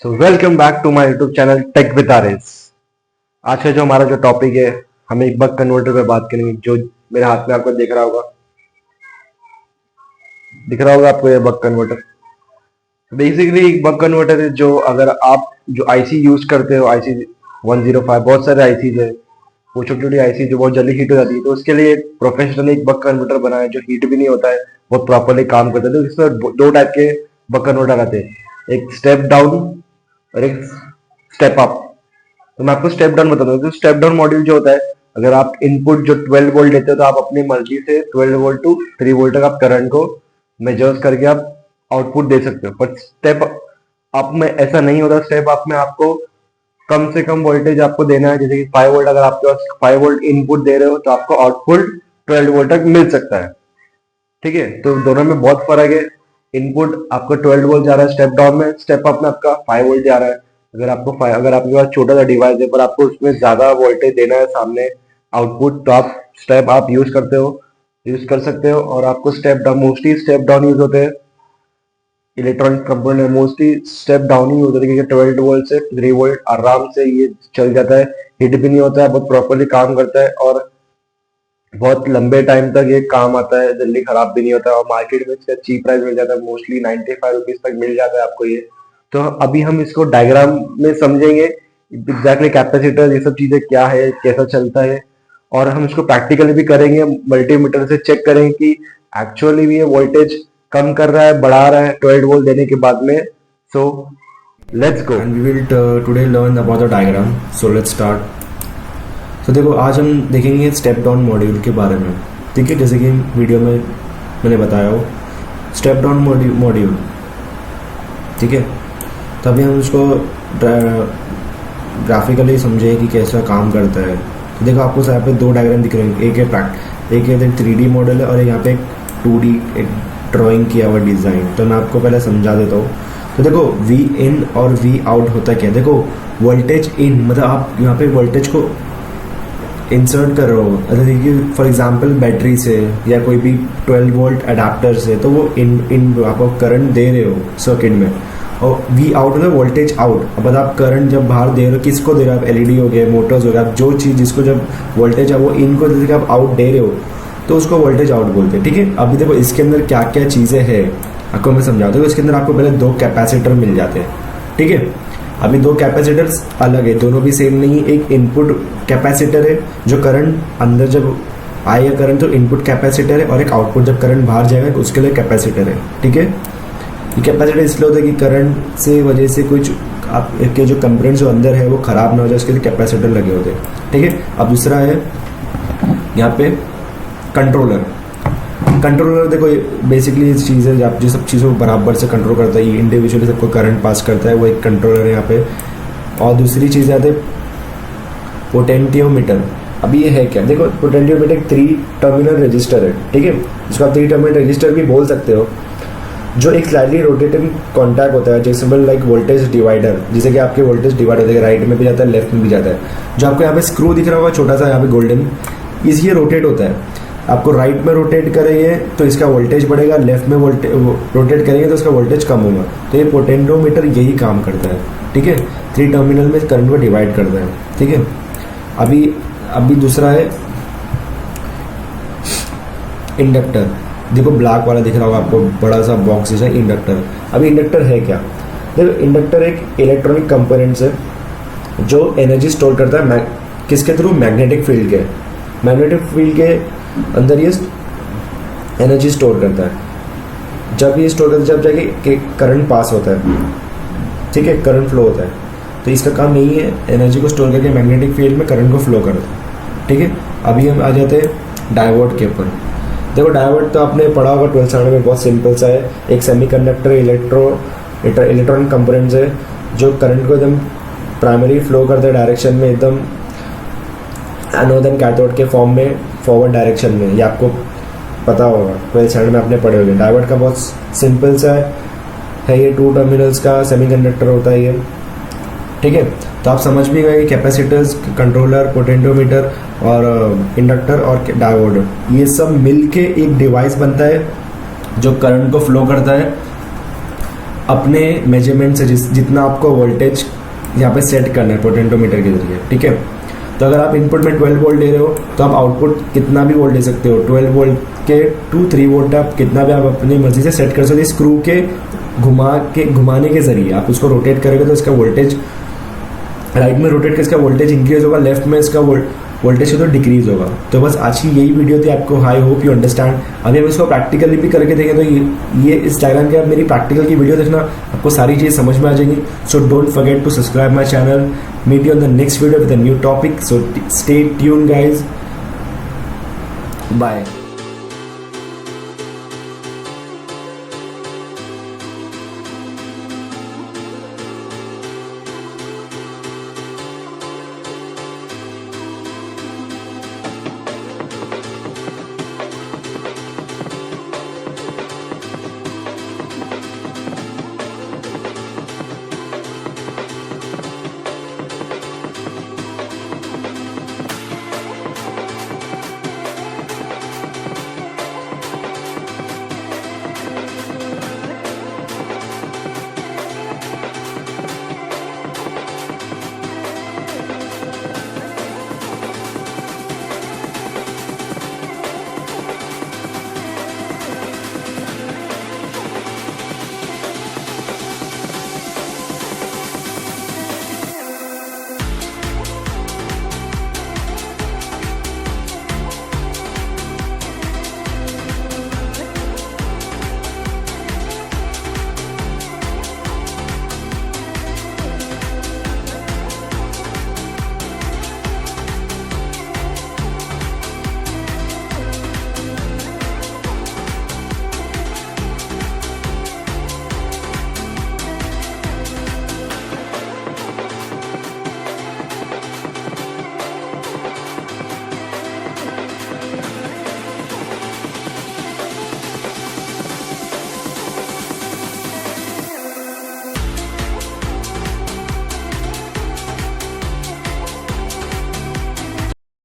So welcome back to my YouTube channel tech with RS. आज का जो हमारा जो टॉपिक है, हम एक बक कन्वर्टर पे बात करेंगे। जो मेरे हाथ में आपको दिख रहा होगा आपको ये बक कन्वर्टर। बेसिकली एक बक कन्वर्टर है जो अगर आप जो आईसी यूज करते हो, आईसी 105, बहुत सारे आईसी है, वो छोटी छोटी आईसी जो बहुत जल्दी हीट हो जाती है, तो उसके लिए प्रोफेशनली एक बक कन्वर्टर बना है जो हीट भी नहीं होता है, बहुत प्रॉपरली काम करता है। तो इसमें दो टाइप के बक कन्वर्टर आते हैं, एक स्टेप डाउन और एक स्टेप अप। तो मैं आपको स्टेप डाउन बता दूं। तो स्टेप डाउन मॉड्यूल जो होता है, अगर आप इनपुट जो 12 वोल्ट लेते हो तो आप अपनी मर्जी से 12 वोल्ट टू 3 वोल्ट तक आप करंट को मेजर्स करके आप आउटपुट दे सकते हो। पर स्टेप अप में ऐसा नहीं होता। स्टेप अप में आपको कम से कम वोल्टेज आपको देना है। जैसे कि 5 वोल्ट, अगर आपके पास 5 वोल्ट इनपुट दे रहे हो तो आपको आउटपुट 12 वोल्ट तक मिल सकता है। ठीक है, तो दोनों में बहुत फर्क है। इनपुट आपका 12 वोल्ट जा रहा है स्टेप डाउन में, स्टेप अप में आपका 5 वोल्ट जा रहा है। अगर आपके पास छोटा सा डिवाइस है पर आपको उसमें ज्यादा वोल्टेज देना है सामने आउटपुट, तो आप स्टेप आप यूज कर सकते हो। और आपको step down, mostly step down use होते हैं इलेक्ट्रॉनिक कंपोनेंट में, मोस्टली स्टेप डाउन ही यूज होते हैं क्योंकि 12 वोल्ट से 3 वोल्ट आराम से ये चल जाता है, हिट भी नहीं होता है, बहुत प्रॉपरली काम करता है और बहुत लंबे टाइम तक ये काम आता है, जल्दी खराब भी नहीं होता है और मार्केट में इसका चीप प्राइस मिल जाता है, मोस्टली 95 रुपीज तक मिल जाता है आपको ये। तो अभी हम इसको डायग्राम में समझेंगे एग्जैक्टली कैपेसिटर ये सब चीजें क्या है, कैसा चलता है, और हम इसको प्रैक्टिकली भी करेंगे। मल्टीमीटर से चेक करेंगे कि एक्चुअली भी ये वोल्टेज कम कर रहा है, बढ़ा रहा है 12 वोल्ट देने के बाद में। So let's go and we will today learn about the diagram. So let's start. तो देखो आज हम देखेंगे स्टेप डाउन मॉड्यूल के बारे में। ठीक है, जैसे कि वीडियो में मैंने बताया हो स्टेप डाउन मॉड्यूल। ठीक है, तभी हम उसको ग्राफिकली समझे कि कैसा काम करता है। तो देखो आपको यहाँ पे दो डायग्राम दिख रहे हैं, एक है 3D मॉडल है और यहाँ पे एक 2D एक ड्राइंग किया हुआ डिज़ाइन। तो मैं आपको पहले समझा देता हूँ। तो देखो वी इन और वी आउट होता क्या है। देखो वोल्टेज इन मतलब आप यहाँ पे वोल्टेज को इंसर्ट कर रहे हो, अगर देखिए फॉर एग्जांपल बैटरी से या कोई भी 12 वोल्ट अडाप्टर से, तो वो इन आप करंट दे रहे हो सर्किट में। और वी आउट मतलब वोल्टेज आउट। अब आप करंट जब बाहर दे रहे हो, किसको दे रहे हो आप, एलईडी हो गए, मोटर्स हो गए, आप जो चीज़ जिसको जब वोल्टेज है वो इनको जैसे आप आउट दे रहे हो तो उसको वोल्टेज आउट बोलते हैं। ठीक है, अभी देखो इसके अंदर क्या क्या चीज़ें हैं आपको मैं समझाता हूँ। इसके अंदर आपको पहले दो कैपेसिटर मिल जाते हैं। ठीक है, अभी दो कैपेसिटर्स अलग है, दोनों भी सेम नहीं है। एक इनपुट कैपेसिटर है जो करंट अंदर जब आएगा करंट तो इनपुट कैपेसिटर है, और एक आउटपुट जब करंट बाहर जाएगा उसके लिए कैपेसिटर है। ठीक है, ये कैपेसिटर इसलिए होता है कि करंट से वजह से कुछ आपके जो कंपोनेंट्स जो अंदर है वो खराब ना हो जाए, उसके लिए कैपेसिटर लगे होते हैं। ठीक है, अब दूसरा है यहाँ पे कंट्रोलर। कंट्रोलर देखो बेसिकली इस चीज़ है आप जो सब चीज़ों को बराबर से कंट्रोल करता है, ये इंडिविजुअली सबको करंट पास करता है, वो एक कंट्रोलर है यहाँ पे। और दूसरी चीज़ आती है पोटेंटियोमीटर। अभी ये है क्या, देखो पोटेंटियोमीटर एक 3 टर्मिनल रजिस्टर है। ठीक है, जिसको आप 3 टर्मिनल रजिस्टर भी बोल सकते हो, जो एक स्लाइडली रोटेटिंग कॉन्टैक्ट होता है, जैसे लाइक वोल्टेज डिवाइडर, जैसे कि आपके वोल्टेज डिवाइड होता है, राइट में भी जाता है लेफ्ट में भी जाता है। जो आपको यहाँ पे स्क्रू दिख रहा होगा छोटा सा यहाँ पे गोल्डन, ये रोटेट होता है। आपको राइट में रोटेट करेंगे तो इसका वोल्टेज बढ़ेगा, लेफ्ट में रोटेट करेंगे तो इसका वोल्टेज कम होगा। तो ये पोटेंटोमीटर यही काम करता है। ठीक है, 3 टर्मिनल में करंट को डिवाइड करता है। ठीक है, अभी दूसरा है इंडक्टर। देखो ब्लैक वाला दिख रहा होगा आपको, बड़ा सा बॉक्स जैसा इंडक्टर। अभी इंडक्टर है क्या, देखो इंडक्टर एक इलेक्ट्रॉनिक कंपोनेंट्स है जो एनर्जी स्टोर करता है किसके थ्रू, मैग्नेटिक फील्ड के। मैग्नेटिक फील्ड के अंदर ये एनर्जी स्टोर करता है। जब ये स्टोर करता है जब जाके करंट पास होता है, ठीक है, करंट फ्लो होता है, तो इसका काम यही है एनर्जी को स्टोर करके मैग्नेटिक फील्ड में करंट को फ्लो करना। ठीक है, अभी हम आ जाते हैं डायोड के ऊपर। देखो डायोड तो आपने पढ़ा होगा 12th स्टैंडर्ड में, बहुत सिंपल सा है। एक सेमीकंडक्टर इलेक्ट्रॉनिक कंपोनेंट्स है जो करंट को एकदम प्राइमरी फ्लो करता है डायरेक्शन में, एकदम एनोड एंड कैथोड के फॉर्म में फॉरवर्ड डायरेक्शन में। ये आपको पता होगा 12th स्टैंडर्ड में आपने पढ़े होंगे। डायोड का बहुत सिंपल सा है ये 2 टर्मिनल्स का सेमीकंडक्टर होता है ये। ठीक है, तो आप समझ भी गए कैपेसिटर्स, कंट्रोलर, पोटेंटोमीटर और इंडक्टर और डायोड, ये सब मिलके एक डिवाइस बनता है जो करंट को फ्लो करता है अपने मेजरमेंट से जितना आपको वोल्टेज यहाँ पे सेट करना है पोटेंटोमीटर के जरिए, ठीक है। तो अगर आप इनपुट में 12 वोल्ट दे रहे हो तो आप आउटपुट कितना भी वोल्ट दे सकते हो, 12 वोल्ट के टू 3 वोल्ट आप कितना भी आप अपनी मर्जी से सेट कर सकते हो। स्क्रू के घुमाने के जरिए आप उसको रोटेट करोगे तो इसका वोल्टेज राइट में रोटेट कर इसका वोल्टेज इंक्रीज होगा, लेफ्ट में इसका वोल्टेज तो डिक्रीज होगा। तो बस आज की यही वीडियो थी आपको, आई होप यू अंडरस्टैंड। अभी हम इसको प्रैक्टिकली भी करके देखें तो ये इस डायग्राम के आप मेरी प्रैक्टिकल की वीडियो देखना, आपको सारी चीज़ समझ में आ जाएंगी। So don't forget to subscribe my channel, meet you on the next video with a new topic. So stay tune guys, bye.